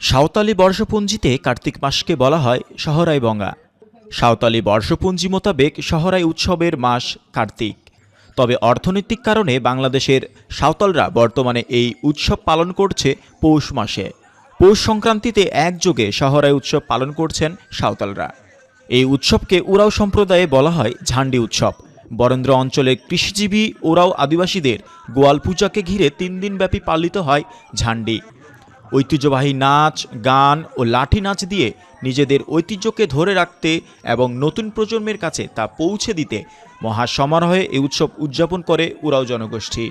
সাঁওতালি বর্ষপঞ্জিতে কার্তিক মাসকে বলা হয় সহরাই বঙ্গা। সাঁওতালি বর্ষপঞ্জি মোতাবেক সহরাই উৎসবের মাস কার্তিক। তবে অর্থনৈতিক কারণে বাংলাদেশের সাঁওতালরা বর্তমানে এই উৎসব পালন করছে পৌষ মাসে। পৌষ সংক্রান্তিতে একযোগে সহরাই উৎসব পালন করছেন সাঁওতালরা। এই উৎসবকে উরাও সম্প্রদায়ে বলা হয় ঝান্ডি উৎসব। বরেন্দ্র অঞ্চলের কৃষিজীবী ওরাও আদিবাসীদের গোয়াল পূজাকে ঘিরে 3 দিনব্যাপী পালিত হয় ঝান্ডি। ঐতিহ্যবাহী নাচ, গান ও লাঠি নাচ দিয়ে নিজেদের ঐতিহ্যকে ধরে রাখতে এবং নতুন প্রজন্মের কাছে তা পৌঁছে দিতে মহাসমারোহে এই উৎসব উদযাপন করে উরাও জনগোষ্ঠী।